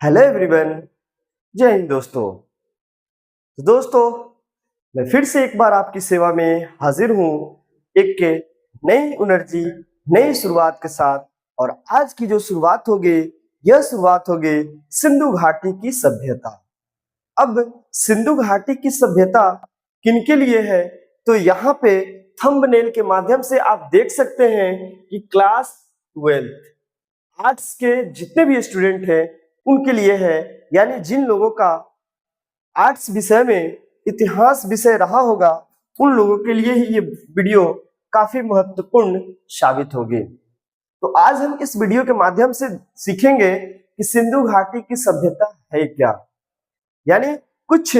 Hello everyone, जय हिंद दोस्तों। तो दोस्तों, मैं फिर से एक बार आपकी सेवा में हाजिर हूँ एक के नई एनर्जी, नई शुरुआत के साथ। और आज की जो शुरुआत होगी, यह शुरुआत होगी सिंधु घाटी की सभ्यता। अब सिंधु घाटी की सभ्यता किनके लिए है, तो यहाँ पे थंबनेल के माध्यम से आप देख सकते हैं कि क्लास 12 आर्ट्स के जितने भी स्टूडेंट हैं उनके लिए है। यानी जिन लोगों का आर्ट्स विषय में इतिहास विषय रहा होगा, उन लोगों के लिए ही ये वीडियो काफी महत्वपूर्ण साबित होगी। तो आज हम इस वीडियो के माध्यम से सीखेंगे कि सिंधु घाटी की सभ्यता है क्या। यानी कुछ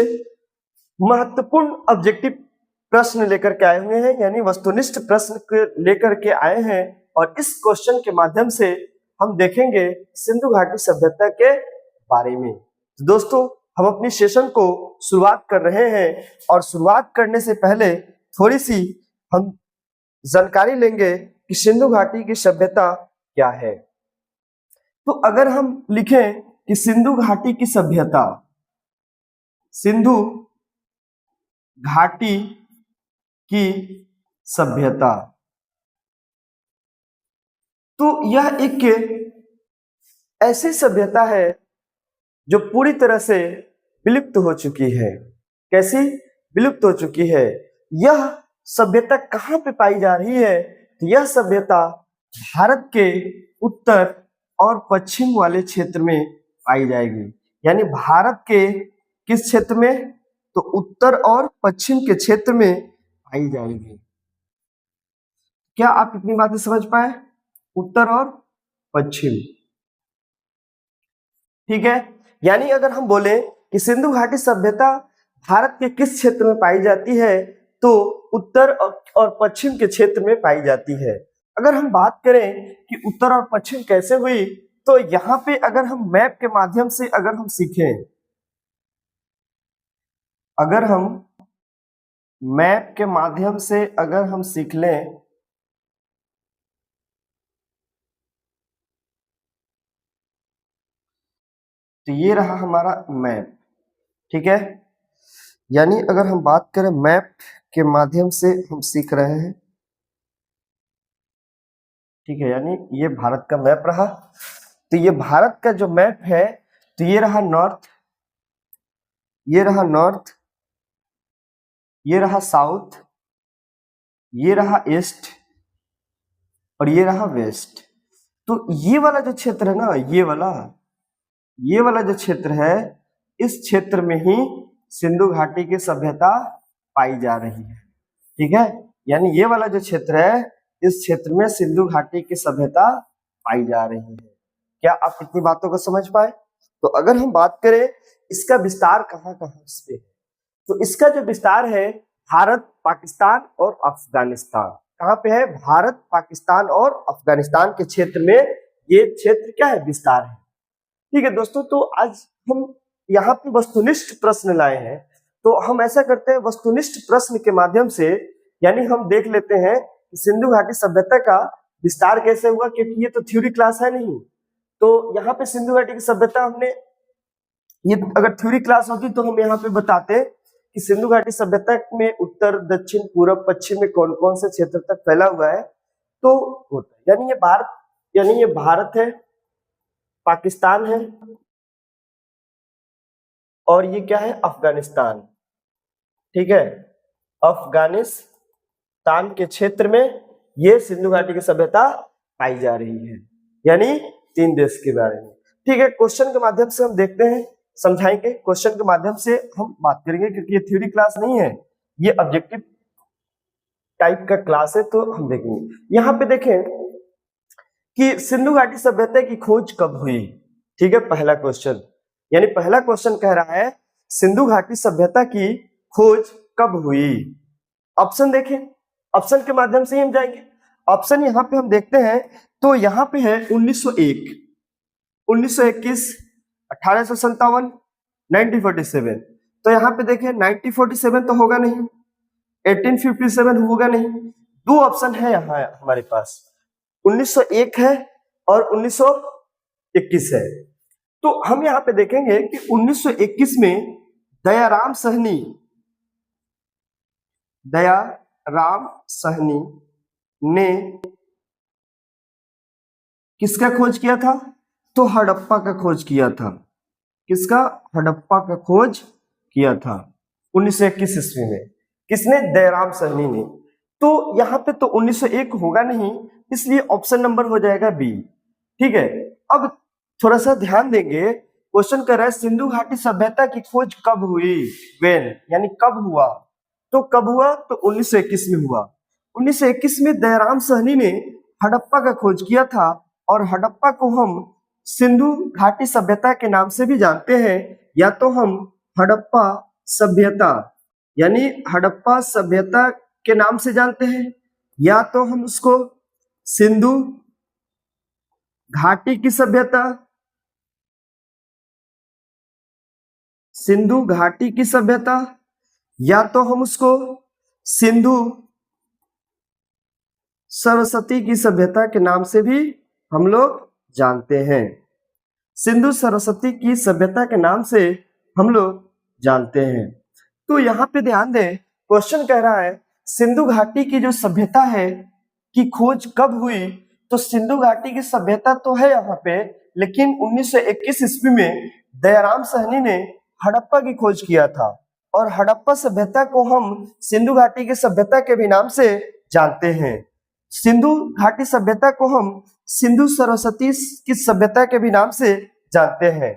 महत्वपूर्ण ऑब्जेक्टिव प्रश्न लेकर के आए हुए हैं, यानी वस्तुनिष्ठ प्रश्न लेकर के आए हैं। और इस क्वेश्चन के माध्यम से हम देखेंगे सिंधु घाटी सभ्यता के बारे में। तो दोस्तों, हम अपनी सेशन को शुरुआत कर रहे हैं और शुरुआत करने से पहले थोड़ी सी हम जानकारी लेंगे कि सिंधु घाटी की सभ्यता क्या है। तो अगर हम लिखें कि सिंधु घाटी की सभ्यता, सिंधु घाटी की सभ्यता, तो यह एक ऐसी सभ्यता है जो पूरी तरह से विलुप्त हो चुकी है। कैसी विलुप्त हो चुकी है? यह सभ्यता कहाँ पे पाई जा रही है? तो यह सभ्यता भारत के उत्तर और पश्चिम वाले क्षेत्र में पाई जाएगी। यानी भारत के किस क्षेत्र में? तो उत्तर और पश्चिम के क्षेत्र में पाई जाएगी। क्या आप इतनी बातें समझ पाए? उत्तर और पश्चिम, ठीक है। यानी अगर हम बोले कि सिंधु घाटी सभ्यता भारत के किस क्षेत्र में पाई जाती है, तो उत्तर और पश्चिम के क्षेत्र में पाई जाती है। अगर हम बात करें कि उत्तर और पश्चिम कैसे हुई, तो यहाँ पे अगर हम मैप के माध्यम से अगर हम सीखें, अगर हम मैप के माध्यम से अगर हम सीख लें, तो ये रहा हमारा मैप, ठीक है। यानी अगर हम बात करें मैप के माध्यम से हम सीख रहे हैं, ठीक है। यानी ये भारत का मैप रहा। तो ये भारत का जो मैप है, तो ये रहा नॉर्थ, ये रहा नॉर्थ, ये रहा साउथ, ये रहा ईस्ट और ये रहा वेस्ट। तो ये वाला जो क्षेत्र है ना, ये वाला जो क्षेत्र है, इस क्षेत्र में ही सिंधु घाटी की सभ्यता पाई जा रही है, ठीक है। यानी ये वाला जो क्षेत्र है, इस क्षेत्र में सिंधु घाटी की सभ्यता पाई जा रही है। क्या आप इतनी बातों को समझ पाए? तो अगर हम बात करें इसका विस्तार कहाँ कहाँ पे है, तो इसका जो विस्तार है भारत, पाकिस्तान और अफगानिस्तान। कहाँ पे है? भारत, पाकिस्तान और अफगानिस्तान के क्षेत्र में ये क्षेत्र क्या है? विस्तार है, ठीक है दोस्तों। तो आज हम यहाँ पे वस्तुनिष्ठ प्रश्न लाए हैं। तो हम ऐसा करते हैं, वस्तुनिष्ठ प्रश्न के माध्यम से यानी हम देख लेते हैं कि सिंधु घाटी सभ्यता का विस्तार कैसे हुआ, क्योंकि ये तो थ्योरी क्लास है नहीं। तो यहाँ पे सिंधु घाटी की सभ्यता हमने, ये अगर थ्योरी क्लास होती तो हम यहाँ पे बताते कि सिंधु घाटी सभ्यता में उत्तर, दक्षिण, पूर्व, पश्चिम में कौन कौन से क्षेत्र तक फैला हुआ है। तो होता है, यानी ये भारत है, पाकिस्तान है और ये क्या है? अफगानिस्तान, ठीक है। अफगानिस्तान के क्षेत्र में ये सिंधु घाटी की सभ्यता पाई जा रही है। यानी 3 देश के बारे में, ठीक है। क्वेश्चन के माध्यम से हम देखते हैं, समझाएंगे। क्वेश्चन के माध्यम से हम बात करेंगे, क्योंकि ये थ्योरी क्लास नहीं है, ये ऑब्जेक्टिव टाइप का क्लास है। तो हम देखेंगे, यहाँ पे देखें कि सिंधु घाटी सभ्यता की खोज कब हुई, ठीक है। पहला क्वेश्चन, यानी पहला क्वेश्चन कह रहा है सिंधु घाटी सभ्यता की खोज कब हुई। ऑप्शन देखें, ऑप्शन के माध्यम से ही हम जाएंगे। ऑप्शन यहाँ पे हम देखते हैं, तो यहाँ पे है 1901, 1921, 1857, 1947। तो यहाँ पे देखें 1947 तो होगा नहीं, 1857 होगा नहीं। 2 ऑप्शन है यहाँ हमारे पास, 1901 है और 1921 है। तो हम यहाँ पे देखेंगे कि 1921 में दयाराम साहनी ने किसका खोज किया था? तो हड़प्पा का खोज किया था। किसका? हड़प्पा का खोज किया था 1921 ईस्वी में। किसने? दयाराम साहनी ने। तो यहाँ पे तो 1901 होगा नहीं, इसलिए ऑप्शन नंबर हो जाएगा बी। ठीक है, अब थोड़ा सा ध्यान देंगे। क्वेश्चन कर रहा है सिंधु घाटी सभ्यता की खोज कब हुई? वेन, यानी कब हुआ। तो कब हुआ? तो 1921 में हुआ। 1921 में दयाराम साहनी ने हड़प्पा का खोज किया था, और हड़प्पा को हम सिंधु घाटी सभ्यता के नाम से भी जानते हैं। या तो हम हड़प्पा सभ्यता, यानी हड़प्पा सभ्यता के नाम से जानते हैं, या तो हम उसको सिंधु घाटी की सभ्यता, सिंधु घाटी की सभ्यता, या तो हम उसको सिंधु सरस्वती की सभ्यता के नाम से भी हम लोग जानते हैं। सिंधु सरस्वती की सभ्यता के नाम से हम लोग जानते हैं। तो यहाँ पे ध्यान दें, क्वेश्चन कह रहा है सिंधु घाटी की जो सभ्यता है की खोज कब हुई। तो सिंधु घाटी की सभ्यता तो है यहाँ पे, लेकिन 1921 ईस्वी में दयाराम साहनी ने हड़प्पा की खोज किया था, और हड़प्पा सभ्यता को हम सिंधु घाटी की सभ्यता के भी नाम से जानते हैं। सिंधु घाटी सभ्यता को हम सिंधु सरस्वती की सभ्यता के भी नाम से जानते हैं।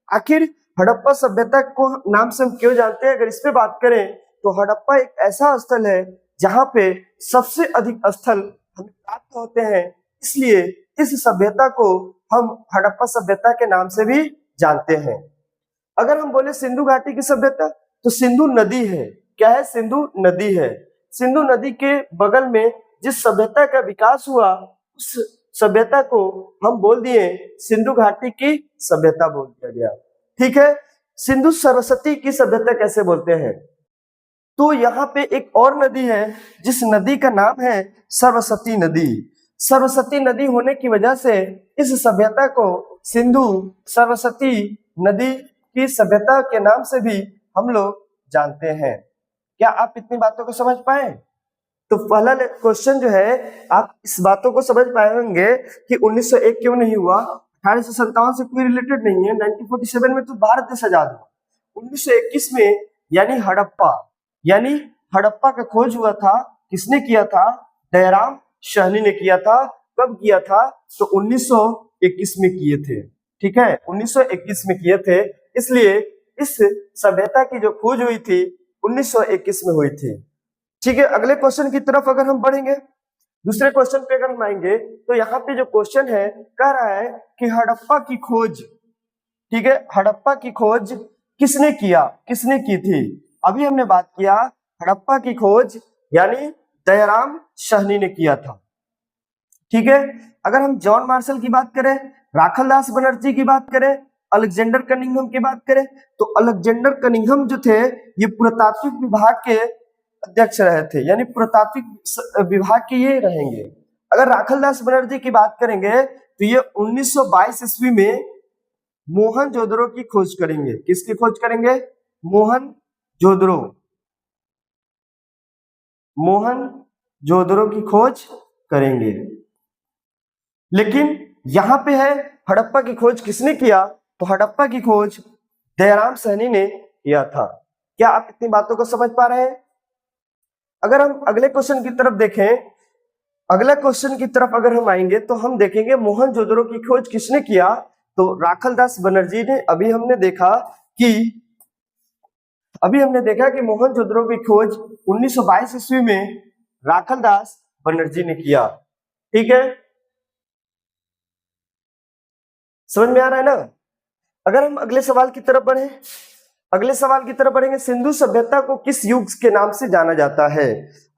आखिर हड़प्पा सभ्यता को नाम से हम क्यों जानते हैं? अगर इस पे बात करें तो हड़प्पा एक ऐसा स्थल है जहां पे सबसे अधिक स्थल हमें प्राप्त होते हैं, इसलिए इस सभ्यता को हम हड़प्पा सभ्यता के नाम से भी जानते हैं। अगर हम बोले सिंधु घाटी की सभ्यता, तो सिंधु नदी है। क्या है? सिंधु नदी है। सिंधु नदी के बगल में जिस सभ्यता का विकास हुआ, उस सभ्यता को हम बोल दिए सिंधु घाटी की सभ्यता बोल दिया गया। ठीक है, सिंधु सरस्वती की सभ्यता कैसे बोलते हैं? तो यहाँ पे एक और नदी है जिस नदी का नाम है सरस्वती नदी। सरस्वती नदी होने की वजह से इस सभ्यता को सिंधु सरस्वती नदी की सभ्यता के नाम से भी हम लोग जानते हैं। क्या आप इतनी बातों को समझ पाए? तो पहला क्वेश्चन जो है, आप इस बातों को समझ पाए होंगे कि 1901 क्यों नहीं हुआ, 1857 से कोई रिलेटेड नहीं है, 1947 में तो भारत देश आजाद हुआ। 1921 में यानी हड़प्पा का खोज हुआ था। किसने किया था? दयाराम साहनी ने किया था। कब किया था? तो 1921 में किए थे। ठीक है, 1921 में किए थे, इसलिए इस सभ्यता की जो खोज हुई थी 1921 में हुई थी। ठीक है, अगले क्वेश्चन की तरफ अगर हम बढ़ेंगे, दूसरे क्वेश्चन पे अगर हम आएंगे, तो यहाँ पे जो क्वेश्चन है कह रहा है कि हड़प्पा की खोज, ठीक है, हड़प्पा की खोज किसने किया? किसने की थी? अभी हमने बात किया हड़प्पा की खोज यानी दयाराम साहनी ने किया था। ठीक है, अगर हम जॉन मार्शल की बात करें, राखलदास बनर्जी की बात करें, अलेक्जेंडर कनिंघम की बात करें, तो अलेक्जेंडर कनिंघम जो थे ये पुरातात्विक विभाग के अध्यक्ष रहे थे, यानी पुरातात्विक विभाग के ये रहेंगे। अगर राखलदास बनर्जी की बात करेंगे तो ये 1922 ईस्वी में मोहनजोदड़ो की खोज करेंगे। किसकी खोज करेंगे? मोहनजोदड़ो की खोज करेंगे। लेकिन यहां पे है हड़प्पा की खोज किसने किया? तो हड़प्पा की खोज दयाराम साहनी ने किया था। क्या आप इतनी बातों को समझ पा रहे हैं? अगर हम अगले क्वेश्चन की तरफ देखें, अगला क्वेश्चन की तरफ अगर हम आएंगे तो हम देखेंगे मोहनजोदड़ो की खोज किसने किया? तो राखलदास बनर्जी ने। अभी हमने देखा कि मोहनजोदड़ो की खोज 1922 ईस्वी में राखलदास बनर्जी ने किया। ठीक है, समझ में आ रहा है ना? अगर हम अगले सवाल की तरफ बढ़ेंगे, सिंधु सभ्यता को किस युग के नाम से जाना जाता है?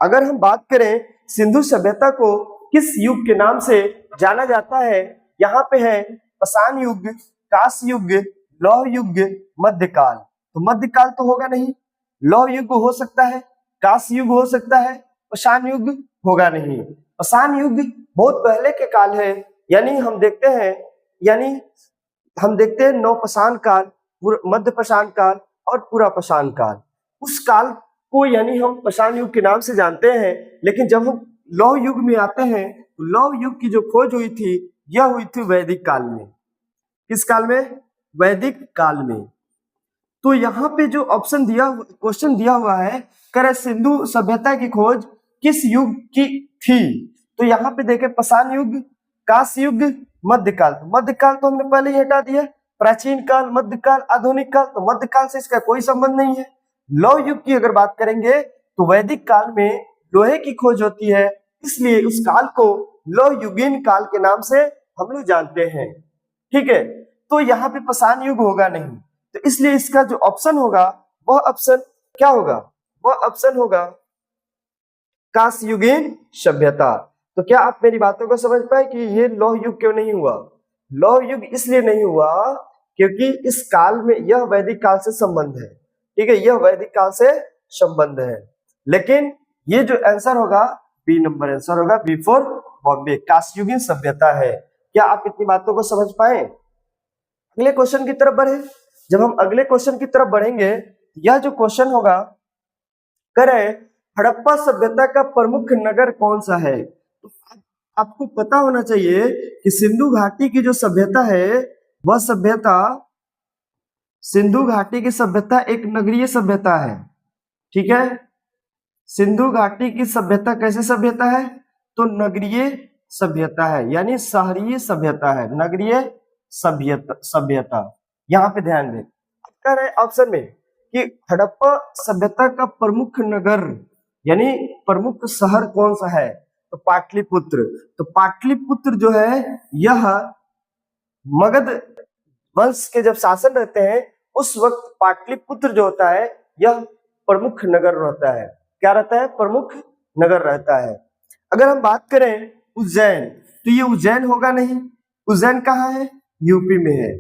अगर हम बात करें सिंधु सभ्यता को किस युग के नाम से जाना जाता है, यहाँ पे है पाषाण युग, कांस्य युग, लौह युग, मध्यकाल। तो मध्यकाल तो होगा नहीं, लौह युग हो सकता है, कांस्य युग हो सकता है, पाषाण युग होगा नहीं। पाषाण युग बहुत पहले के काल है, यानी हम देखते हैं, यानी हम देखते हैं नवपाषाण काल, मध्यपाषाण काल और पुरापाषाण काल। उस काल को यानी हम पाषाण युग के नाम से जानते हैं, लेकिन जब हम लौह युग में आते हैं तो लौह युग की जो खोज हुई थी यह हुई थी वैदिक काल में। किस काल में? वैदिक काल में। तो यहाँ पे जो ऑप्शन दिया, क्वेश्चन दिया हुआ है, कह रहे सिंधु सभ्यता की खोज किस युग की थी? तो यहाँ पे देखें पाषाण युग, कांस्य युग, मध्यकाल। तो मध्यकाल तो हमने पहले ही हटा दिया, प्राचीन काल, मध्यकाल, आधुनिक काल, तो मध्यकाल से इसका कोई संबंध नहीं है। लौह युग की अगर बात करेंगे तो वैदिक काल में लोहे की खोज होती है, इसलिए उस काल को लौह युगीन काल के नाम से हम लोग जानते हैं। ठीक है, तो यहाँ पे पाषाण युग होगा नहीं, तो इसलिए इसका जो ऑप्शन होगा वह ऑप्शन क्या होगा? वह ऑप्शन होगा कांस्य युगीन सभ्यता। तो क्या आप मेरी बातों को समझ पाए कि ये लौह युग क्यों नहीं हुआ? लौह युग इसलिए नहीं हुआ क्योंकि इस काल में यह वैदिक काल से संबंध है। ठीक है, यह वैदिक काल से संबंध है। लेकिन ये जो आंसर होगा बी नंबर आंसर होगा, बी फॉर बॉम्बे, कांस्य युगीन सभ्यता है। क्या आप इतनी बातों को समझ पाए? अगले क्वेश्चन की तरफ बढ़े। जब हम अगले क्वेश्चन की तरफ बढ़ेंगे, यह जो क्वेश्चन होगा करे हड़प्पा सभ्यता का प्रमुख नगर कौन सा है? तो आपको पता होना चाहिए कि सिंधु घाटी की जो सभ्यता है वह सभ्यता, सिंधु घाटी की सभ्यता एक नगरीय सभ्यता है। ठीक है, सिंधु घाटी की सभ्यता कैसे सभ्यता है? तो नगरीय सभ्यता है, यानी शहरीय सभ्यता है, नगरीय सभ्यता। यहाँ पे ध्यान दें, कह रहे ऑप्शन में कि हड़प्पा सभ्यता का प्रमुख नगर यानी प्रमुख शहर कौन सा है? तो पाटलिपुत्र। तो पाटलिपुत्र जो है यह मगध वंश के जब शासन रहते हैं उस वक्त पाटलिपुत्र जो होता है यह प्रमुख नगर रहता है। क्या रहता है? प्रमुख नगर रहता है। अगर हम बात करें उज्जैन, तो ये उज्जैन होगा नहीं। उज्जैन कहाँ है? यूपी में है।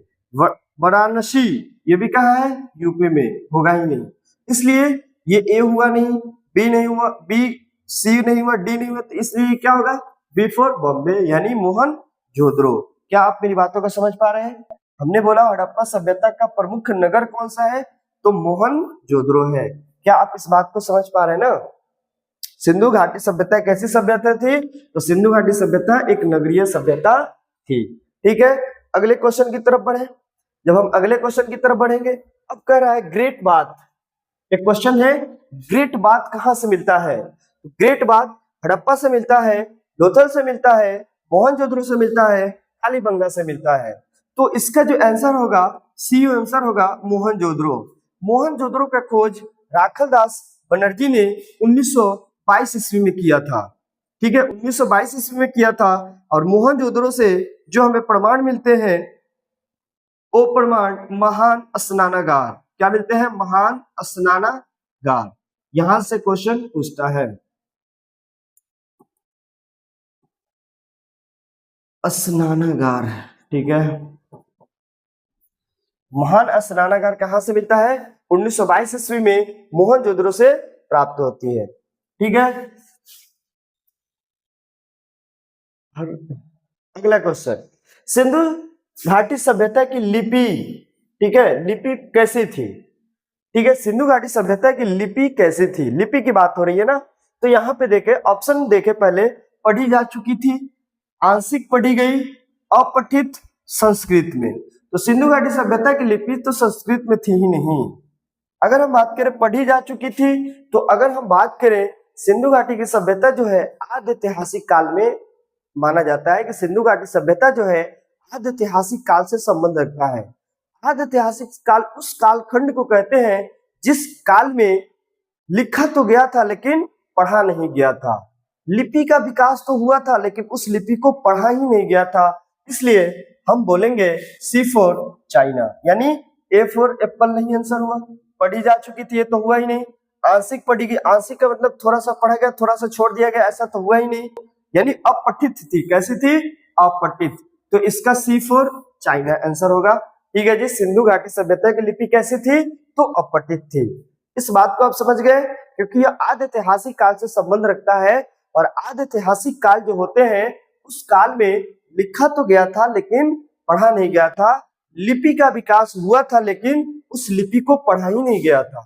वाराणसी ये भी कहाँ है? यूपी में, होगा ही नहीं। इसलिए ये ए हुआ नहीं, बी नहीं हुआ, बी सी नहीं हुआ, डी नहीं हुआ, तो इसलिए क्या होगा? बी फॉर बॉम्बे, यानी मोहनजोदड़ो। क्या आप मेरी बातों को समझ पा रहे हैं? हमने बोला हड़प्पा सभ्यता का प्रमुख नगर कौन सा है? तो मोहनजोदड़ो है। क्या आप इस बात को समझ पा रहे हैं ना? सिंधु घाटी सभ्यता कैसी सभ्यता थी? तो सिंधु घाटी सभ्यता एक नगरीय सभ्यता थी। ठीक है, अगले क्वेश्चन की तरफ बढ़े। जब हम अगले क्वेश्चन की तरफ बढ़ेंगे, अब कह रहा है ग्रेट बाथ। एक क्वेश्चन है, ग्रेट बाथ कहाँ से मिलता है? तो ग्रेट बाथ हड़प्पा से मिलता है, लोथल से मिलता है, मोहनजोदड़ो से मिलता है, कालीबंगा से मिलता है। तो इसका जो आंसर होगा सी आंसर होगा मोहनजोदड़ो। मोहनजोदड़ो का खोज राखलदास बनर्जी ने 1922 ईस्वी में किया था। ठीक है, 1922 ईस्वी में किया था। और मोहनजोदड़ो से जो हमें प्रमाण मिलते हैं वो प्रमाण महान स्नानागार, क्या मिलते हैं? महान स्नानागार। यहां से क्वेश्चन पूछता है स्नानागार। ठीक है, महान स्नानागार कहां से मिलता है? 1922 ईस्वी में मोहनजोदड़ो से प्राप्त होती है। ठीक है, अगला क्वेश्चन, सिंधु घाटी सभ्यता की लिपि, ठीक है, लिपि कैसी थी? ठीक है, सिंधु घाटी सभ्यता की लिपि कैसी थी? लिपि की बात हो रही है ना, तो यहाँ पे देखे ऑप्शन देखे, पहले पढ़ी जा चुकी थी, आंशिक पढ़ी गई, अपठित, संस्कृत में। तो सिंधु घाटी सभ्यता की लिपि तो संस्कृत में थी ही नहीं। अगर हम बात करें पढ़ी जा चुकी थी, तो अगर हम बात करें सिंधु घाटी की सभ्यता जो है आद्य ऐतिहासिक काल में माना जाता है कि सिंधु घाटी सभ्यता जो है आद्य ऐतिहासिक काल से संबंध रखता है। आद्य ऐतिहासिक काल उस कालखंड को कहते हैं जिस काल में लिखा तो गया था लेकिन पढ़ा नहीं गया था। लिपि का विकास तो हुआ था लेकिन उस लिपि को पढ़ा ही नहीं गया था, इसलिए हम बोलेंगे सी फॉर चाइना, यानी ए फॉर एप्पल नहीं आंसर हुआ। पढ़ी जा चुकी थी ये तो हुआ ही नहीं, आंशिक पढ़ी गई, आंशिक का मतलब थोड़ा सा पढ़ा गया थोड़ा सा छोड़ दिया गया, ऐसा तो हुआ ही नहीं, यानी अपठित थी। कैसी थी? अपठित। तो इसका सी फॉर चाइना आंसर होगा। ठीक है जी, सिंधु घाटी सभ्यता की लिपि कैसी थी? तो अपठित थी। इस बात को आप समझ गए, क्योंकि यह आद्य ऐतिहासिक काल से संबंध रखता है, और आद्य ऐतिहासिक काल जो होते हैं उस काल में लिखा तो गया था लेकिन पढ़ा नहीं गया था, लिपि का विकास हुआ था, लेकिन उस लिपि को पढ़ा ही नहीं गया था।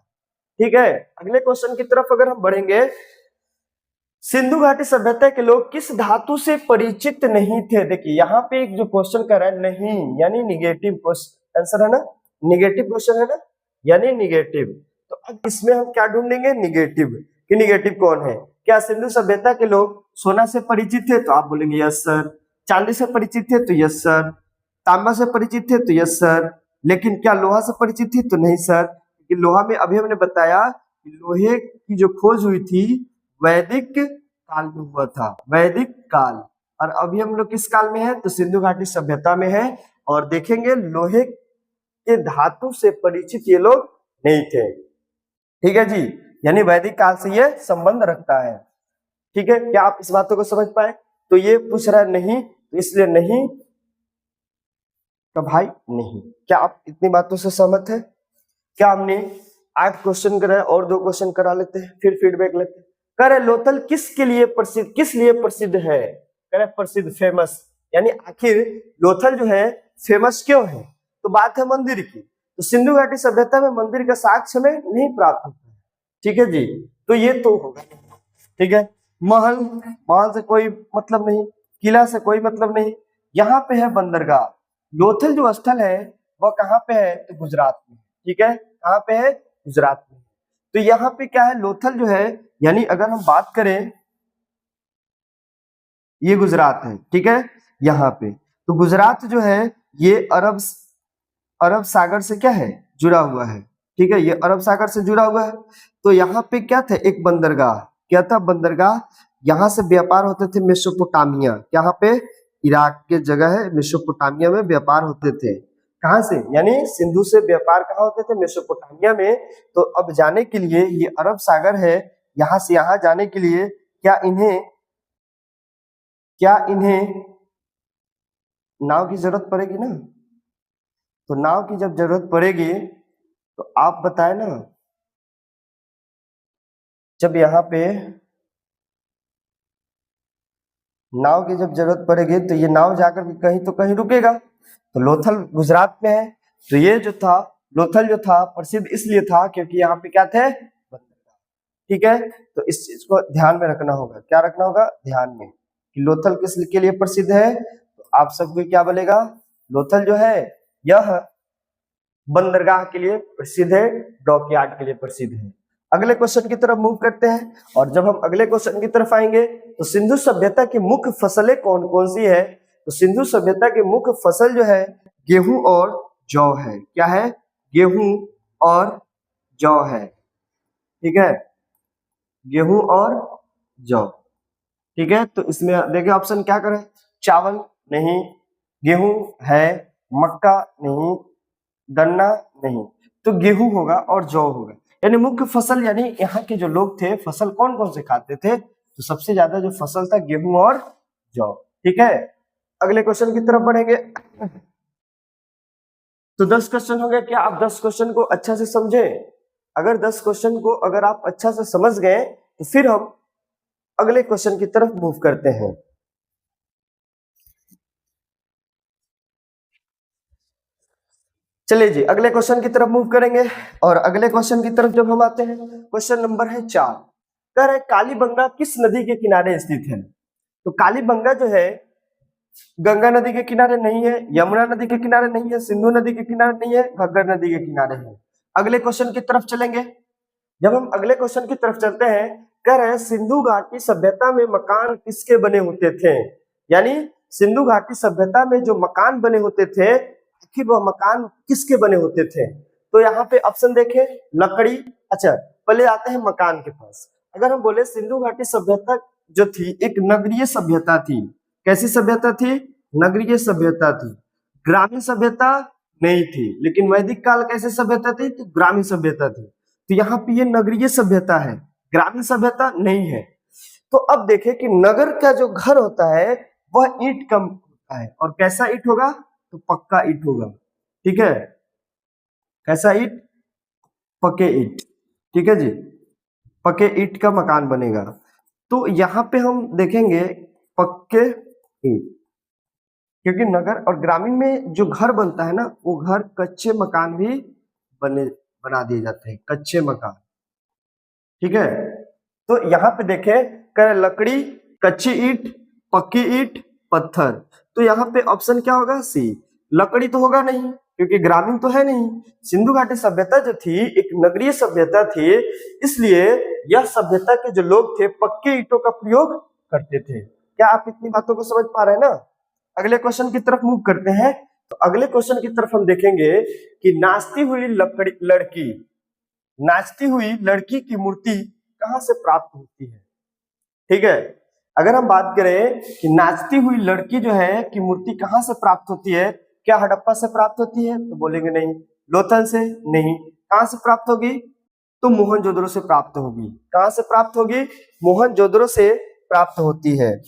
ठीक है, अगले क्वेश्चन की तरफ अगर हम बढ़ेंगे, सिंधु घाटी सभ्यता के लोग किस धातु से परिचित नहीं थे। देखिए यहाँ पे एक जो क्वेश्चन कर रहा है नहीं, यानी निगेटिव आंसर है ना, निगेटिव क्वेश्चन है ना, यानी निगेटिव। तो अब इसमें हम क्या ढूंढेंगे, निगेटिव, कि निगेटिव कौन है। क्या सिंधु सभ्यता के लोग सोना से परिचित थे, तो आप बोलेंगे यस सर। चांदी से परिचित थे, तो यस सर। तांबा से परिचित थे, तो यस सर। लेकिन क्या लोहा से परिचित थे, तो नहीं सर, क्योंकि लोहा में अभी हमने बताया कि लोहे की जो खोज हुई थी वैदिक काल में हुआ था, वैदिक काल। और अभी हम लोग किस काल में है, तो सिंधु घाटी सभ्यता में है। और देखेंगे लोहे के धातु से परिचित ये लोग नहीं थे। ठीक है जी, यानी वैदिक काल से ये संबंध रखता है। ठीक है, क्या आप इस बातों को समझ पाए। तो ये पूछ रहा है नहीं, तो इसलिए नहीं तो भाई नहीं। क्या आप इतनी बातों से सहमत है। क्या हमने 8 क्वेश्चन कराए और 2 क्वेश्चन करा लेते हैं, फिर फीडबैक लेते हैं। कह रहे लोथल किसके लिए प्रसिद्ध, किस लिए प्रसिद्ध है। कह रहे प्रसिद्ध, फेमस, यानी आखिर लोथल जो है फेमस क्यों है। तो बात है मंदिर की। तो सिंधु घाटी सभ्यता में मंदिर का साक्ष्य हमें नहीं प्राप्त होता है। ठीक है जी, तो ये तो होगा। ठीक है, महल, महल से कोई मतलब नहीं, किला से कोई मतलब नहीं। यहाँ पे है बंदरगाह। लोथल जो स्थल है वह कहाँ पे है, तो गुजरात में। ठीक है, कहाँ पे है, गुजरात में। तो यहाँ पे क्या है, लोथल जो है, यानी अगर हम बात करें, ये गुजरात है। ठीक है, यहाँ पे तो गुजरात जो है ये अरब सागर से क्या है, जुड़ा हुआ है। ठीक है, ये अरब सागर से जुड़ा हुआ है। तो यहाँ पे क्या था, एक बंदरगाह। क्या था, बंदरगाह। यहाँ से व्यापार होते थे मेसोपोटामिया, यहाँ पे इराक के जगह है, मेसोपोटामिया में व्यापार होते थे। कहाँ से, यानी सिंधु से व्यापार कहाँ होते थे, मेसोपोटामिया में। तो अब जाने के लिए ये अरब सागर है, यहाँ से यहाँ जाने के लिए क्या इन्हें नाव की जरूरत पड़ेगी ना। तो नाव की जब जरूरत पड़ेगी तो आप बताए ना, जब यहाँ पे नाव की जब जरूरत पड़ेगी तो ये नाव जाकर के कहीं तो कहीं रुकेगा। तो लोथल गुजरात में है। तो ये जो था लोथल जो था प्रसिद्ध इसलिए था क्योंकि यहाँ पे क्या थे, ठीक है। तो इस चीज को ध्यान में रखना होगा। क्या रखना होगा, ध्यान में, कि लोथल किस के लिए प्रसिद्ध है। तो आप सबको क्या बोलेगा, लोथल जो है यह बंदरगाह के लिए प्रसिद्ध है, डॉकयार्ड के लिए प्रसिद्ध है। अगले क्वेश्चन की तरफ मूव करते हैं। और जब हम अगले क्वेश्चन की तरफ आएंगे तो सिंधु सभ्यता की मुख्य फसलें कौन कौन सी है। तो सिंधु सभ्यता की मुख्य फसल जो है गेहूं और जौ है। क्या है, गेहूं और जौ है। ठीक है, गेहूं और जौ। ठीक है, तो इसमें देखिए ऑप्शन क्या करें, चावल नहीं, गेहूं है, मक्का नहीं, गन्ना नहीं। तो गेहूं होगा और जौ होगा, यानी मुख्य फसल। यानी यहाँ के जो लोग थे फसल कौन कौन से खाते थे, तो सबसे ज्यादा जो फसल था गेहूं और जौ। ठीक है, अगले क्वेश्चन की तरफ बढ़ेंगे। तो 10 क्वेश्चन हो गए। क्या आप 10 क्वेश्चन को अच्छा से समझे। अगर 10 क्वेश्चन को अगर आप अच्छा से समझ गए तो फिर हम अगले क्वेश्चन की तरफ मूव करते हैं। चलिए जी, अगले क्वेश्चन की तरफ मूव करेंगे। और अगले क्वेश्चन की तरफ जब हम आते हैं, क्वेश्चन नंबर है 4। कह रहे कालीबंगा किस नदी के किनारे स्थित है। तो कालीबंगा जो है गंगा नदी के किनारे नहीं है, यमुना नदी के किनारे नहीं है, सिंधु नदी के किनारे नहीं है, घग्गर नदी के किनारे है। अगले क्वेश्चन की तरफ चलेंगे। जब हम अगले क्वेश्चन की तरफ चलते हैं, कह रहे हैं सिंधु घाटी सभ्यता में मकान किसके बने होते थे। यानी सिंधु घाटी सभ्यता में जो मकान बने होते थे, आखिर वह मकान किसके बने होते थे। तो यहाँ पे ऑप्शन देखें, लकड़ी। अच्छा, पहले आते हैं मकान के पास। अगर हम बोले सिंधु घाटी सभ्यता जो थी एक नगरीय सभ्यता थी। कैसी सभ्यता थी, नगरीय सभ्यता थी, ग्रामीण सभ्यता नहीं थी। लेकिन वैदिक काल कैसे सभ्यता थी, तो ग्रामीण सभ्यता थी। तो यहाँ पे ये नगरीय सभ्यता है, ग्रामीण सभ्यता नहीं है। तो अब देखें कि नगर का जो घर होता है वह ईंट का होता है। और कैसा ईंट होगा, तो पक्का ईंट होगा। ठीक है, कैसा ईंट, पक्के ईंट। ठीक है जी, पक्के ईंट का मकान बनेगा। तो यहाँ पे हम देखेंगे पक्के ईंट। क्योंकि नगर और ग्रामीण में जो घर बनता है ना, वो घर कच्चे मकान भी बना दिए जाते हैं, कच्चे मकान। ठीक है, तो यहाँ पे देखें, कह लकड़ी, कच्ची ईंट, पक्की ईंट, पत्थर। तो यहाँ पे ऑप्शन क्या होगा? सी। लकड़ी तो होगा नहीं क्योंकि ग्रामीण तो है नहीं। सिंधु घाटी सभ्यता जो थी एक नगरीय सभ्यता थी, इसलिए यह सभ्यता के जो लोग थे पक्के ईंटों का प्रयोग करते थे। क्या आप इतनी बातों को समझ पा रहे हैं ना? अगले क्वेश्चन की तरफ मूव करते हैं। तो अगले क्वेश्चन की तरफ हम देखेंगे कि नाचती हुई लड़की की मूर्ति कहां से प्राप्त होती है? ठीक है, अगर हम बात करें कि नाचती हुई लड़की जो है की मूर्ति कहां से प्राप्त होती है, क्या हड़प्पा से प्राप्त होती है? तो बोलेंगे नहीं। लोथल से? नहीं। कहां से प्राप्त होगी? तो मोहनजोदड़ो से प्राप्त होगी। कहां से प्राप्त होगी? मोहनजोदड़ो से प्राप्त होती है।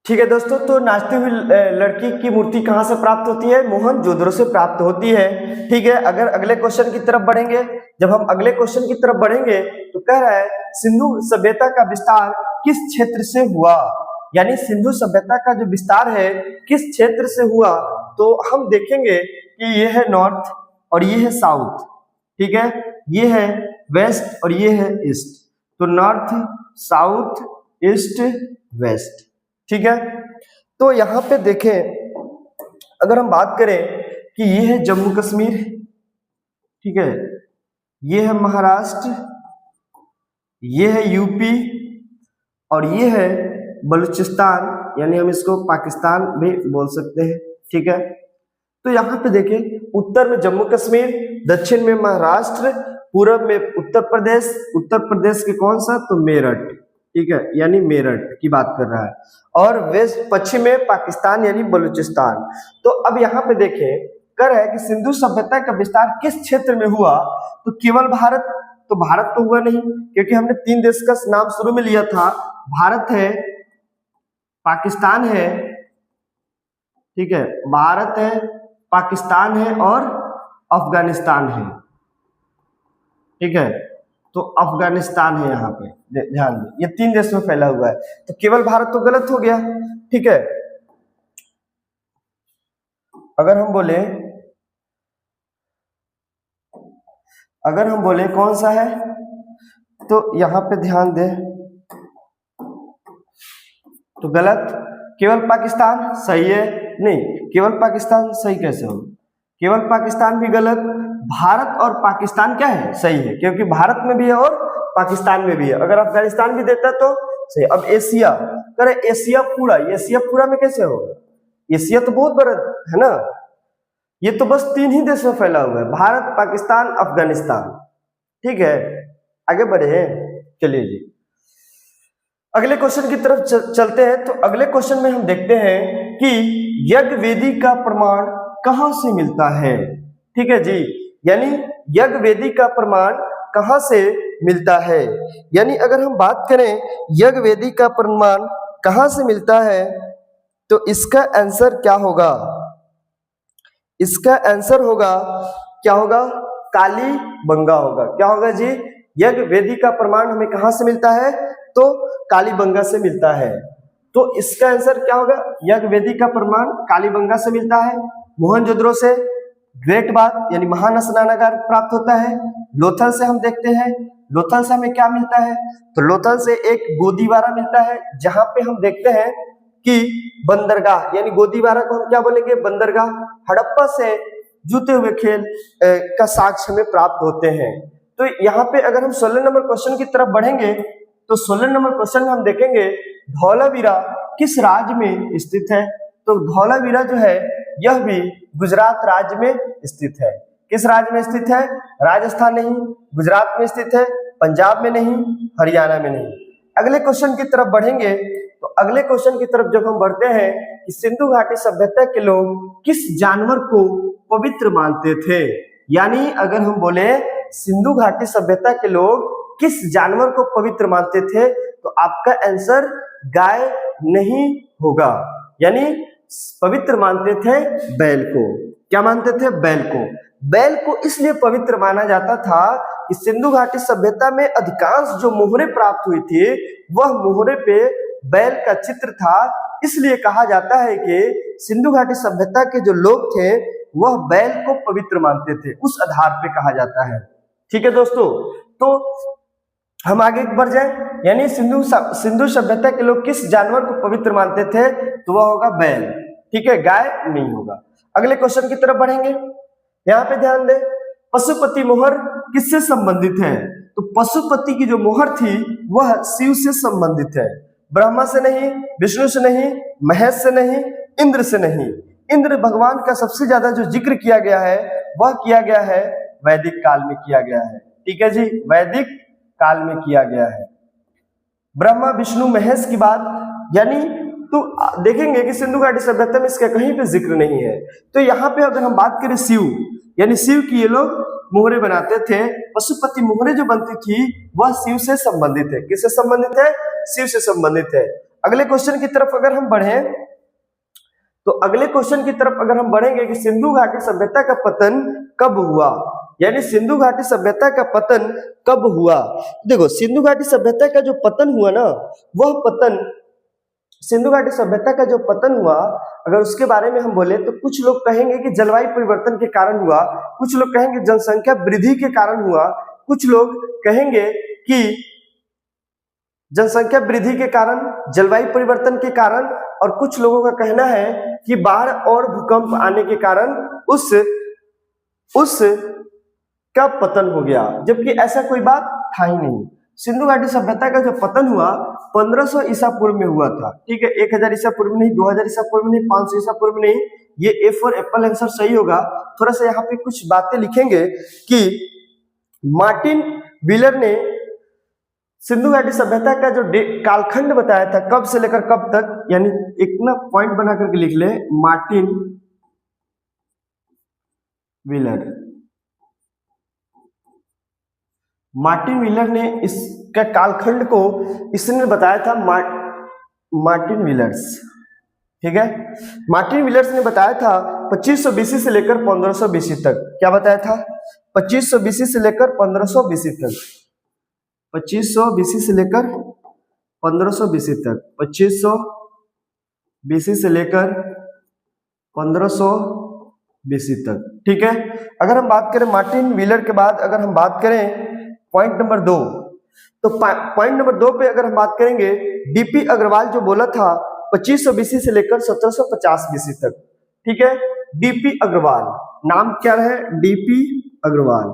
ठीक है दोस्तों, तो नाचती हुई लड़की की मूर्ति कहां से प्राप्त होती है? मोहनजोदड़ो से प्राप्त होती है। ठीक है, अगर अगले क्वेश्चन की तरफ बढ़ेंगे, जब हम अगले क्वेश्चन की तरफ बढ़ेंगे तो कह रहा है सिंधु सभ्यता का विस्तार किस क्षेत्र से हुआ? यानी सिंधु सभ्यता का जो विस्तार है किस क्षेत्र से हुआ? तो हम देखेंगे कि ये है नॉर्थ और ये है साउथ। ठीक है, ये है वेस्ट और ये है ईस्ट। तो नॉर्थ, साउथ, ईस्ट, वेस्ट। ठीक है, तो यहां पे देखें, अगर हम बात करें कि ये है जम्मू कश्मीर, ठीक है, ये है महाराष्ट्र, ये है यूपी और ये है बलूचिस्तान, यानी हम इसको पाकिस्तान भी बोल सकते हैं। ठीक है, तो यहाँ पे देखें, उत्तर में जम्मू कश्मीर, दक्षिण में महाराष्ट्र, पूर्व में उत्तर प्रदेश के कौन सा? तो मेरठ। ठीक है, यानी मेरठ की बात कर रहा है, और वेस्ट पश्चिम में पाकिस्तान यानी बलूचिस्तान। तो अब यहाँ पे देखें, कर है कि सिंधु सभ्यता का विस्तार किस क्षेत्र में हुआ? तो केवल भारत? तो भारत तो हुआ नहीं, क्योंकि हमने 3 देश का नाम शुरू में लिया था, भारत है, पाकिस्तान है, ठीक है, भारत है, पाकिस्तान है और अफगानिस्तान है। ठीक है, तो अफगानिस्तान है यहाँ पे, ध्यान दें, ये 3 देश में फैला हुआ है, तो केवल भारत तो गलत हो गया। ठीक है, अगर हम बोले कौन सा है, तो यहाँ पे ध्यान दें, तो गलत। केवल पाकिस्तान सही है? नहीं, केवल पाकिस्तान सही कैसे हो? केवल पाकिस्तान भी गलत। भारत और पाकिस्तान क्या है? सही है, क्योंकि भारत में भी है और पाकिस्तान में भी है। अगर अफगानिस्तान भी देता तो सही। अब एशिया, करे एशिया पूरा में कैसे होगा? एशिया तो बहुत बड़ा है ना, ये तो बस 3 ही देश में फैला हुआ है, भारत, पाकिस्तान, अफगानिस्तान। ठीक है, आगे बढ़े हैं, चलिए जी अगले क्वेश्चन की तरफ चलते हैं। तो अगले क्वेश्चन में हम देखते हैं कि यज्ञ वेदी का प्रमाण कहां से मिलता है? ठीक है जी, यानी यज्ञ वेदी का प्रमाण कहां से मिलता है? यानी अगर हम बात करें यज्ञ वेदी का प्रमाण कहां से मिलता है, तो इसका आंसर क्या होगा? इसका आंसर होगा, क्या होगा? कालीबंगा होगा। क्या होगा जी? यज्ञ वेदी का प्रमाण हमें कहां से मिलता है? तो कालीबंगा से मिलता है। तो इसका आंसर क्या होगा? यज्ञ वेदी का प्रमाण कालीबंगा से मिलता है। मोहनजोदड़ो से ग्रेट बात यानी महान स्नानागार प्राप्त होता है। लोथल से हम देखते हैं, लोथल से हमें क्या मिलता है? तो लोथल से एक गोदीवारा मिलता है, जहां पे हम देखते हैं कि बंदरगाह, यानी गोदीवारा को हम क्या बोलेंगे? बंदरगाह। हड़प्पा से जूते हुए खेल का साक्ष्य हमें प्राप्त होते हैं। तो यहाँ पे अगर हम 16 नंबर क्वेश्चन की तरफ बढ़ेंगे, तो 16 नंबर क्वेश्चन में हम देखेंगे धौलावीरा किस राज्य में स्थित है? तो धौलावीरा जो है यह भी गुजरात राज्य में स्थित है। किस राज्य में स्थित है? राजस्थान नहीं, गुजरात में स्थित है, पंजाब में नहीं, हरियाणा में नहीं। अगले क्वेश्चन की तरफ बढ़ेंगे, तो अगले क्वेश्चन की तरफ जब हम बढ़ते हैं कि सिंधु घाटी सभ्यता के लोग किस जानवर को पवित्र मानते थे? यानी अगर हम बोले सिंधु घाटी सभ्यता के लोग किस जानवर को पवित्र मानते थे, तो आपका आंसर गाय नहीं होगा, यानी पवित्र मानते थे बैल को। क्या मानते थे? बैल को। बैल को इसलिए पवित्र माना जाता था कि सिंधु घाटी सभ्यता में अधिकांश जो मोहरे प्राप्त हुई थी वह मोहरे पे बैल का चित्र था। इसलिए कहा जाता है कि सिंधु घाटी सभ्यता के जो लोग थे वह बैल को पवित्र मानते थे, उस आधार पे कहा जाता है। ठीक है दोस्तों, तो हम आगे बढ़ जाएं। यानी सिंधु सभ्यता के लोग किस जानवर को पवित्र मानते थे, तो वह होगा बैल। ठीक है, गाय नहीं होगा। अगले क्वेश्चन की तरफ बढ़ेंगे। यहाँ पे ध्यान दें, पशुपति मोहर किससे संबंधित है? तो पशुपति की जो मोहर थी वह शिव से संबंधित है, ब्रह्मा से नहीं, विष्णु से नहीं, महेश से नहीं, इंद्र से नहीं। इंद्र भगवान का सबसे ज्यादा जो जिक्र किया गया है वह किया गया है वैदिक काल में किया गया है। ठीक है जी, वैदिक काल में किया गया है। ब्रह्मा विष्णु महेश की बात यानी तो देखेंगे कि सिंधु घाटी सभ्यता में इसका कहीं पे जिक्र नहीं है। तो यहाँ पे अगर हम बात करें शिव, यानी शिव की ये लोग मोहरे बनाते थे, पशुपति मोहरे जो बनती थी वह शिव से संबंधित है। किससे संबंधित है? शिव से संबंधित है। अगले क्वेश्चन की तरफ अगर हम बढ़े, तो अगले क्वेश्चन की तरफ अगर हम बढ़ेंगे कि सिंधु घाटी सभ्यता का पतन कब हुआ, यानी सिंधु घाटी सभ्यता का पतन कब हुआ। देखो, सिंधु घाटी सभ्यता का जो पतन हुआ ना, वह पतन सिंधु घाटी सभ्यता का जो पतन हुआ, अगर उसके बारे में हम बोले तो कुछ लोग कहेंगे कि जलवायु परिवर्तन के कारण हुआ, कुछ लोग कहेंगे जनसंख्या वृद्धि के कारण हुआ, कुछ लोग कहेंगे कि जनसंख्या वृद्धि के कारण, जलवायु परिवर्तन के कारण, और कुछ लोगों का कहना है कि बाढ़ और भूकंप आने के कारण उस का पतन हो गया, जबकि ऐसा कोई बात था ही नहीं। सिंधु घाटी सभ्यता का जो पतन हुआ 1500 ईसा पूर्व में हुआ था। ठीक है, 1000 ईसा पूर्व में नहीं, 2000 ईसा पूर्व में नहीं, 500 ईसा पूर्व में नहीं। ये ए फॉर एप्पल आंसर सही होगा। थोड़ा सा यहाँ पे कुछ बातें लिखेंगे कि मार्टिन व्हीलर ने सिंधु घाटी सभ्यता का जो कालखंड बताया था, कब से लेकर कब तक, यानी एक ना पॉइंट बना करके लिख ले, मार्टिन व्हीलर ने इसका कालखंड को इसने बताया था मार्टिन व्हीलर्स। ठीक है, मार्टिन व्हीलर्स ने बताया था 2500 बीसी से लेकर 1500 बीसी तक। क्या बताया था? 2500 बीसी से लेकर 1500 बीसी तक। 2500 बीसी से लेकर 1500 बीसी तक। 2500 बीसी से लेकर 1500 बीसी तक। ठीक है, अगर हम बात करें मार्टिन व्हीलर के बाद, अगर हम बात करें पॉइंट नंबर 2, तो पॉइंट नंबर 2 पे अगर हम बात करेंगे, डीपी अग्रवाल जो बोला था 2500 बीसी से लेकर 1750 बीसी तक। ठीक है, डीपी अग्रवाल, नाम क्या है? डीपी अग्रवाल।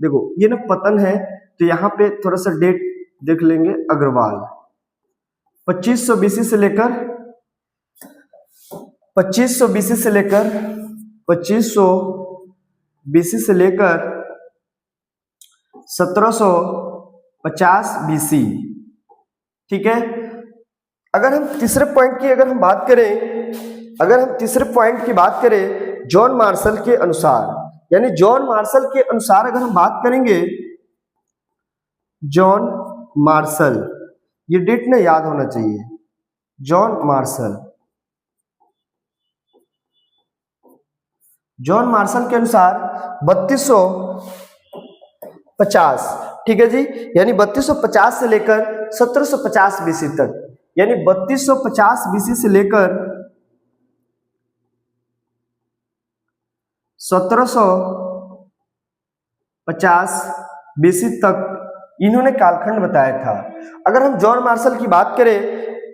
देखो ये ना पतन है, तो यहाँ पे थोड़ा सा डेट देख लेंगे। अग्रवाल 2500 बीसी से लेकर 2500 बीसी से लेकर 2500 बीसी से लेकर 1750 बीसी। ठीक है, अगर हम तीसरे पॉइंट की अगर हम बात करें, जॉन मार्शल के अनुसार, यानी जॉन मार्शल के अनुसार अगर हम बात करेंगे, जॉन मार्शल, ये डेट ना याद होना चाहिए। जॉन मार्शल के अनुसार 3250। ठीक है जी, यानी 3250 से लेकर 1750 बीसी तक, यानी 3250 बीसी से लेकर 1750 बीसी तक इन्होंने कालखंड बताया था। अगर हम जॉन मार्शल की बात करें,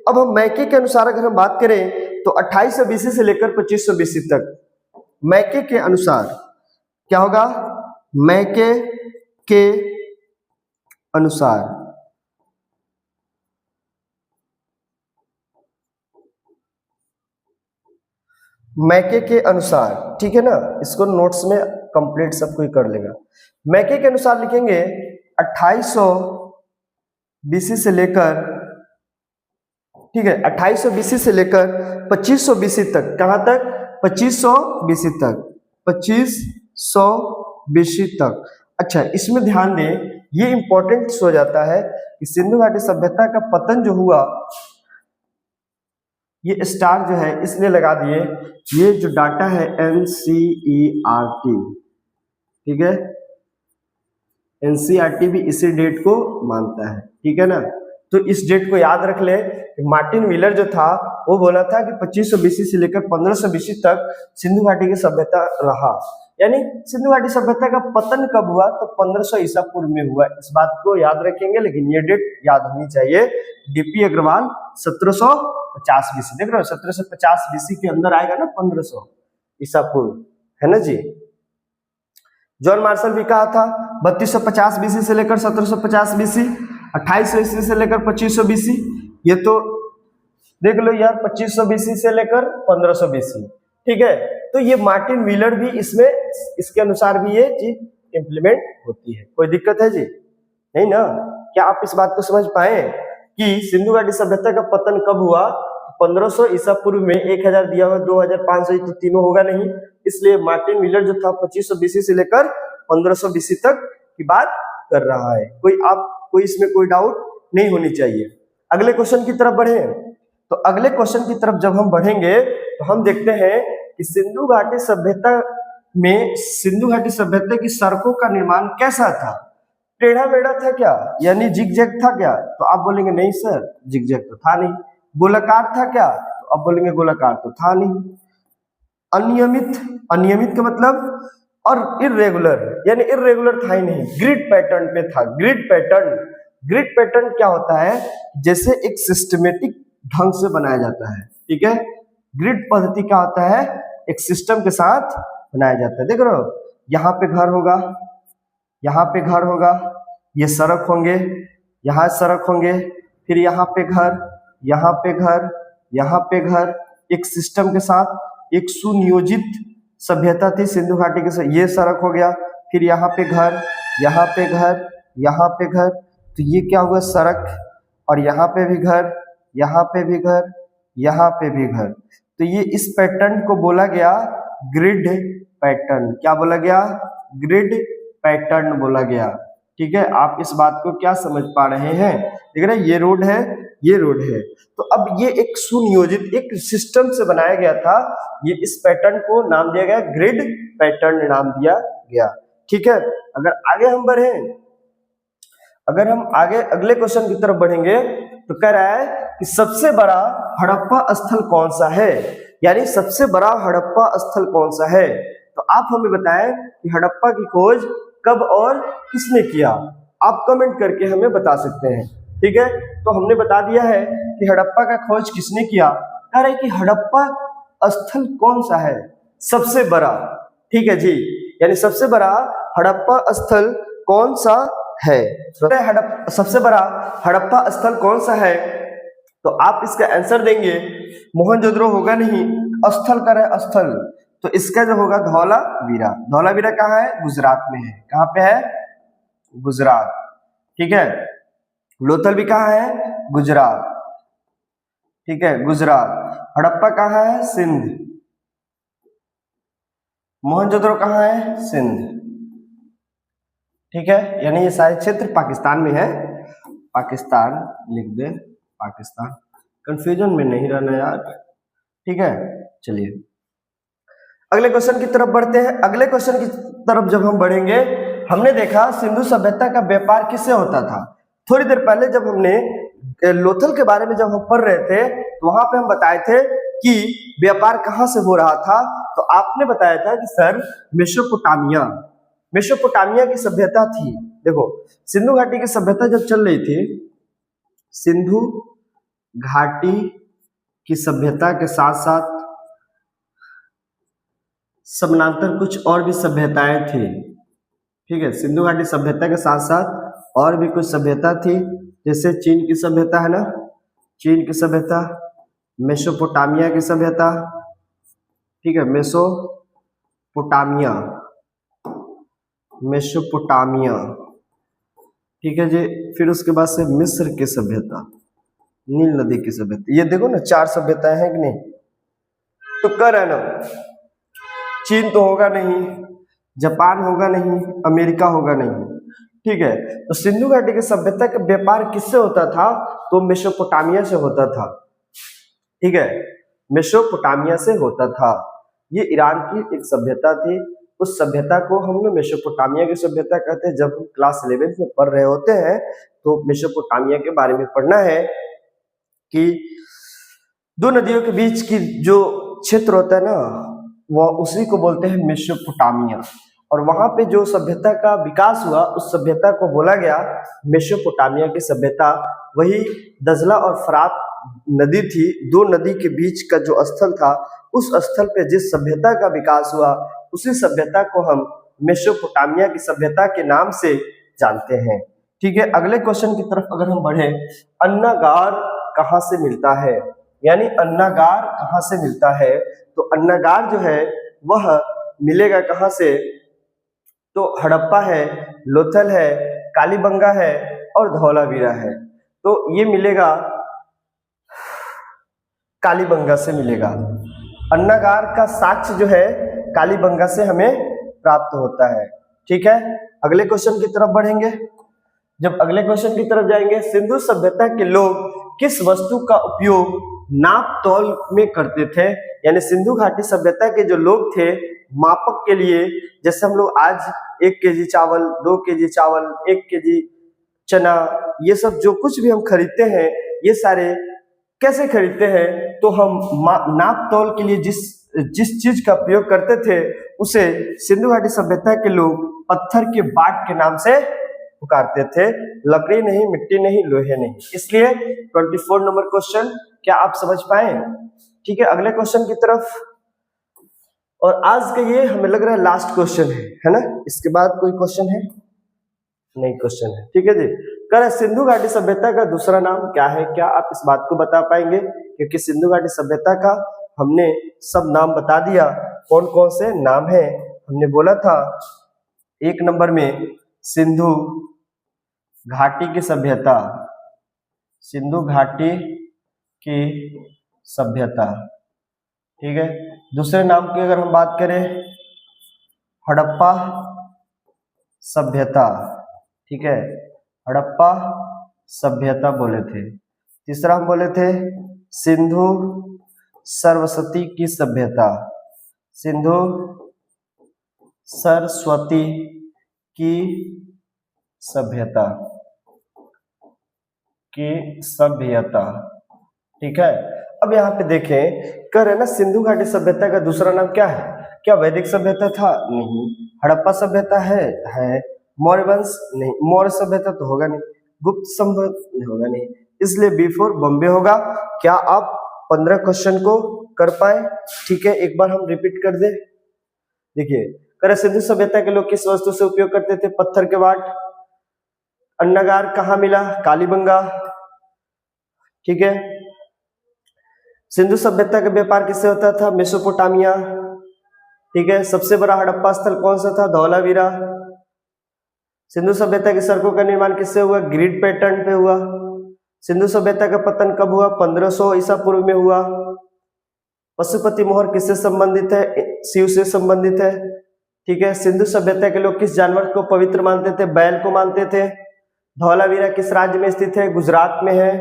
अब हम मैके के अनुसार अगर हम बात करें तो 2800 बीसी से लेकर 2500 बीसी तक। मैके के अनुसार क्या होगा? मैके के अनुसार ठीक है ना, इसको नोट्स में कंप्लीट सब कोई कर लेगा। मैके के अनुसार लिखेंगे 2800 बीसी से लेकर, ठीक है, 2800 बीसी से लेकर 2500 बीसी तक। कहां तक? 2500 बीसी तक। 2500 बीसी तक। अच्छा, इसमें ध्यान दें, ये इंपॉर्टेंट हो जाता है कि सिंधु घाटी सभ्यता का पतन जो हुआ, ये स्टार जो है इसलिए लगा दिए, ये जो डाटा है NCERT, ठीक है, एनसीईआरटी भी इसी डेट को मानता है, ठीक है ना। तो इस डेट को याद रख ले। मार्टिन व्हीलर जो था वो बोला था कि 2500 बीसी से लेकर 1500 बीसी तक सिंधु घाटी की सभ्यता रहा, यानी सिंधु घाटी सभ्यता का पतन कब हुआ, तो 1500 ईसा पूर्व में हुआ। इस बात को याद रखेंगे, लेकिन ये डेट याद होनी चाहिए। डीपी अग्रवाल 1750 बीसी, देख रहे हो 1750 बीसी के अंदर आएगा ना 1500 ईसा पूर्व, है ना जी। जॉन मार्शल भी कहा था 3250 बीसी से लेकर 1750 बीसी, 2800 ईस्वी से लेकर 2500 बीसी। ये तो देख लो यार, 2500 बीसी से लेकर 1500 बीसी, ठीक है। तो ये मार्टिन व्हीलर भी इसमें, इसके अनुसार भी ये चीज इंप्लीमेंट होती है। कोई दिक्कत है जी? नहीं ना? क्या आप इस बात को समझ पाए कि सिंधु घाटी सभ्यता का पतन कब हुआ? 1500 ईसा पूर्व में 1000 दिया हुआ, 2500 तो तीनों होगा नहीं, इसलिए मार्टिन व्हीलर जो था 2500 बीसी से लेकर 1500 बीसी तक की बात कर रहा है। कोई इसमें कोई डाउट नहीं होनी चाहिए। अगले क्वेश्चन की तरफ बढ़े, तो अगले क्वेश्चन की तरफ जब हम बढ़ेंगे तो हम देखते हैं कि सिंधु घाटी सभ्यता में, सिंधु घाटी सभ्यता की सड़कों का निर्माण कैसा था? टेढ़ा मेढ़ा था क्या, यानी जिगजैग था क्या? तो आप बोलेंगे नहीं सर, जिगजैग तो था नहीं। गोलाकार था क्या? तो आप बोलेंगे गोलाकार तो था नहीं। अनियमित, अनियमित का मतलब, और इर्रेगुलर, यानी इर्रेगुलर था ही नहीं, ग्रिड पैटर्न पे था। ग्रिड पैटर्न, ग्रिड पैटर्न क्या होता है? जैसे एक सिस्टमेटिक ढंग से बनाया जाता है, ठीक है। ग्रिड पद्धति क्या होता है? एक सिस्टम के साथ बनाया जाता है। देख रहे हो, यहाँ पे घर होगा, यहाँ पे घर होगा, ये सड़क होंगे, यहाँ सड़क होंगे, फिर यहाँ पे घर, यहाँ पे घर, यहाँ पे घर, एक सिस्टम के साथ एक सुनियोजित सभ्यता थी सिंधु घाटी के। ये सड़क हो गया, फिर यहाँ पे घर, यहाँ पे घर, यहाँ पे घर, तो ये क्या हुआ? सड़क, और यहाँ पे भी घर, यहाँ पे भी घर, यहाँ पे भी घर। तो ये इस पैटर्न को बोला गया ग्रिड पैटर्न। क्या बोला गया? ग्रिड पैटर्न बोला गया, ठीक है। आप इस बात को क्या समझ पा रहे हैं? देख रहे हैं, ये रोड है, ये रोड है, तो अब ये एक सुनियोजित एक सिस्टम से बनाया गया था। ये इस पैटर्न को नाम दिया गया ग्रिड पैटर्न नाम दिया गया, ठीक है। अगर आगे हम बढ़े, अगर हम आगे अगले क्वेश्चन की तरफ बढ़ेंगे तो कह रहा है कि सबसे बड़ा हड़प्पा स्थल कौन सा है, यानी सबसे बड़ा हड़प्पा स्थल कौन सा है। तो आप हमें बताएं कि हड़प्पा की खोज कब और किसने किया। आप कमेंट करके हमें बता सकते हैं, ठीक है। तो हमने बता दिया है कि हड़प्पा का खोज किसने किया। कह रहे कि हड़प्पा स्थल कौन सा है सबसे बड़ा, ठीक है जी, यानी सबसे बड़ा हड़प्पा स्थल कौन सा है। सबसे बड़ा हड़प्पा स्थल कौन सा है? तो आप इसका आंसर देंगे मोहनजोदड़ो होगा नहीं, स्थल का रहे स्थल, तो इसका जो होगा धौलावीरा। धौलावीरा कहाँ है? गुजरात में है। कहाँ पे है? गुजरात, ठीक है। लोथल भी कहाँ है? गुजरात, ठीक है, गुजरात। हड़प्पा कहाँ है? सिंध। मोहनजोदड़ो कहाँ है? सिंध, ठीक है, यानी ये सारे क्षेत्र पाकिस्तान में है। पाकिस्तान लिख दे, पाकिस्तान, कंफ्यूजन में नहीं रहना यार, ठीक है। चलिए अगले क्वेश्चन की तरफ बढ़ते हैं। अगले क्वेश्चन की तरफ जब हम बढ़ेंगे, हमने देखा सिंधु सभ्यता का व्यापार किससे होता था। थोड़ी देर पहले जब हमने लोथल के बारे में जब हम पढ़ रहे थे तो वहां पे हम बताए थे कि व्यापार कहाँ से हो रहा था। तो आपने बताया था कि सर मेसोपोटामिया, मेसोपोटामिया की सभ्यता थी। देखो सिंधु घाटी की सभ्यता जब चल रही थी, सिंधु घाटी की सभ्यता के साथ साथ समानांतर कुछ और भी सभ्यताएं थी, ठीक है। सिंधु घाटी सभ्यता के साथ साथ और भी कुछ सभ्यता थी, जैसे चीन की सभ्यता है ना, चीन की सभ्यता, मेसोपोटामिया की सभ्यता, ठीक है, मेसोपोटामिया, मेसोपोटामिया, ठीक है जी। फिर उसके बाद से मिस्र की सभ्यता, नील नदी की सभ्यता। ये देखो ना, 4 सभ्यताएं हैं कि नहीं। तो कर है ना, चीन तो होगा नहीं, जापान होगा नहीं, अमेरिका होगा नहीं, ठीक है। तो सिंधु घाटी की सभ्यता का व्यापार किससे होता था? तो मेसोपोटामिया से होता था, ठीक है, मेसोपोटामिया से होता था। ये ईरान की एक सभ्यता थी, उस सभ्यता को हम लोग मेसोपोटामिया की सभ्यता कहते हैं। जब हम क्लास 11 में पढ़ रहे होते हैं तो मेसोपोटामिया के बारे में पढ़ना है कि दो नदियों के बीच की जो क्षेत्र होता है ना, वह उसी को बोलते हैं मेसोपोटामिया। और वहां पे जो सभ्यता का विकास हुआ उस सभ्यता को बोला गया मेसोपोटामिया की सभ्यता। वही दजला और फरात नदी थी, दो नदी के बीच का जो स्थल था, उस स्थल पे जिस सभ्यता का विकास हुआ उसी सभ्यता को हम मेसोपोटामिया की सभ्यता के नाम से जानते हैं। ठीक है, अगले क्वेश्चन की तरफ अगर हम बढ़े, अन्नागार कहाँ से मिलता है, यानी अन्नागार कहाँ से मिलता है, तो अन्नागार जो है वह मिलेगा कहाँ से, तो हड़प्पा है, लोथल है, कालीबंगा है और धौलावीरा है। तो ये मिलेगा कालीबंगा से मिलेगा। अन्नागार का साक्ष्य जो है कालीबंगा से हमें प्राप्त होता है। ठीक है, अगले क्वेश्चन की तरफ बढ़ेंगे। जब अगले क्वेश्चन की तरफ जाएंगे, सिंधु सभ्यता के लोग किस वस्तु का उपयोग नाप तौल में करते थे, यानी सिंधु घाटी सभ्यता के जो लोग थे मापक के लिए, जैसे हम लोग आज 1 केजी चावल, 2 केजी चावल, 1 केजी चना, ये सब जो कुछ भी हम खरीदते हैं ये सारे कैसे खरीदते हैं, तो हम नाप तौल के लिए जिस चीज का प्रयोग करते थे उसे सिंधु घाटी सभ्यता के लोग पत्थर के बाट के नाम से पुकारते थे, लकड़ी नहीं, मिट्टी नहीं, लोहे नहीं। इसलिए 24 नंबर क्वेश्चन क्या आप समझ पाए? ठीक है, अगले क्वेश्चन की तरफ। और आज का ये हमें लग रहा है लास्ट क्वेश्चन है ना, इसके बाद कोई क्वेश्चन है नहीं? क्वेश्चन है, ठीक है जी। कर सिंधु घाटी सभ्यता का दूसरा नाम क्या है? क्या आप इस बात को बता पाएंगे? क्योंकि सिंधु घाटी सभ्यता का हमने सब नाम बता दिया, कौन कौन से नाम है हमने बोला था। 1 नंबर में सिंधु घाटी की सभ्यता, सिंधु घाटी की सभ्यता, ठीक है। दूसरे नाम की अगर हम बात करें, हड़प्पा सभ्यता, ठीक है, हड़प्पा सभ्यता बोले थे। तीसरा हम बोले थे सिंधु सरस्वती की सभ्यता, सिंधु सरस्वती की सभ्यता ठीक है। अब यहाँ पे देखें, कह रहे ना सिंधु घाटी सभ्यता का दूसरा नाम क्या है? क्या वैदिक सभ्यता था? नहीं। हड़प्पा सभ्यता है। मौर्य वंश? नहीं। मौर्य सभ्यता तो होगा नहीं। गुप्त सभ्यता होगा नहीं, इसलिए बिफोर बॉम्बे होगा। क्या आप 15 क्वेश्चन को कर पाए? ठीक है, एक बार हम रिपीट कर दे। देखिए, कह रहे सिंधु सभ्यता के लोग किस वस्तु से उपयोग करते थे? पत्थर के बाट। अन्नागार कहाँ मिला? कालीबंगा, ठीक है। सिंधु सभ्यता का व्यापार किससे होता था? मेसोपोटामिया, ठीक है। सबसे बड़ा हड़प्पा स्थल कौन सा था? धौलावीरा। सिंधु सभ्यता की सड़कों का निर्माण किससे हुआ? ग्रिड पैटर्न पे हुआ। सिंधु सभ्यता का पतन कब हुआ? 1500 ईसा पूर्व में हुआ। पशुपति मोहर किससे संबंधित है? शिव से संबंधित है, ठीक है। सिंधु सभ्यता के लोग किस जानवर को पवित्र मानते थे? बैल को मानते थे। धौलावीरा किस राज्य में स्थित है? गुजरात में है।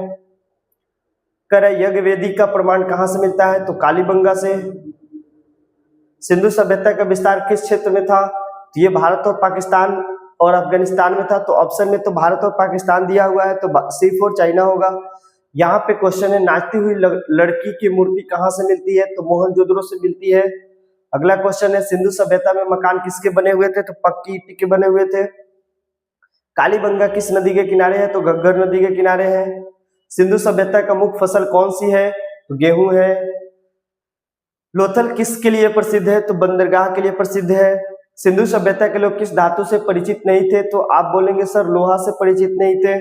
करे यज्ञ वेदी का प्रमाण कहां से मिलता है? तो कालीबंगा से। सिंधु सभ्यता का विस्तार किस क्षेत्र में था? तो ये भारत और पाकिस्तान और अफगानिस्तान में था। तो ऑप्शन में तो भारत और पाकिस्तान दिया हुआ है, तो C4 चाइना होगा। यहाँ पे क्वेश्चन है नाचती हुई लड़की की मूर्ति कहाँ से मिलती है? तो मोहनजोदड़ो से मिलती है। अगला क्वेश्चन है सिंधु सभ्यता में मकान किसके बने हुए थे? तो पक्की ईंट के बने हुए थे। कालीबंगा किस नदी के किनारे है? तो घग्गर नदी के किनारे है। सिंधु सभ्यता का मुख्य फसल कौन सी है? तो गेहूं है। लोथल किसके लिए प्रसिद्ध है? तो बंदरगाह के लिए प्रसिद्ध है। सिंधु सभ्यता के लोग किस धातु से परिचित नहीं थे? तो आप बोलेंगे सर लोहा से परिचित नहीं थे।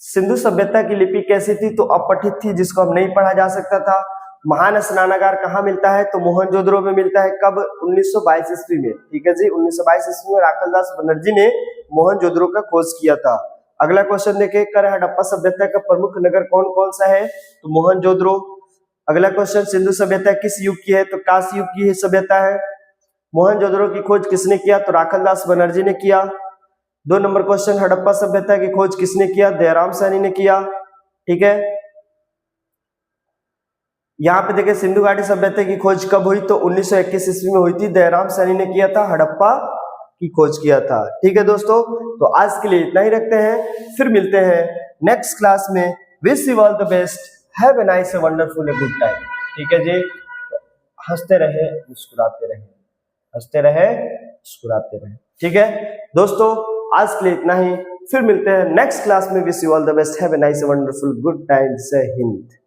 सिंधु सभ्यता की लिपि कैसी थी? तो अपठित थी, जिसको हम नहीं पढ़ा जा सकता था। महान स्नानागार कहाँ मिलता है? तो मोहनजोदड़ो में मिलता है। कब? 1922 ईस्वी में, ठीक है जी। 1922 ईस्वी में राखलदास बनर्जी ने मोहनजोदड़ो का खोज किया था। अगला क्वेश्चन देखिए, कर हड़प्पा सभ्यता का प्रमुख नगर कौन कौन सा है? तो मोहनजोदड़ो। अगला क्वेश्चन, सिंधु सभ्यता किस युग की है? तो कांस्य युग की सभ्यता है। मोहनजोदड़ो की खोज किसने किया? तो राखलदास बनर्जी ने किया। 2 नंबर क्वेश्चन, हड़प्पा सभ्यता की खोज किसने किया? दयाराम साहनी ने किया, ठीक है। यहाँ पे देखिए सिंधु घाटी सभ्यता की खोज कब हुई, तो 1921 ईस्वी में हुई थी। दयाराम सैनी ने किया था, हड़प्पा की खोज किया था। ठीक है दोस्तों, तो आज के लिए इतना ही रखते हैं, फिर मिलते हैं नेक्स्ट क्लास में। Wish you all the best, have a nice a wonderful a good time. ठीक है जी, हंसते रहे मुस्कुराते रहे, हंसते रहे मुस्कुराते रहे। ठीक है दोस्तों, आज के लिए इतना ही, फिर मिलते हैं नेक्स्ट क्लास में। Wish you all the best, have a nice a wonderful good time. जय हिंद।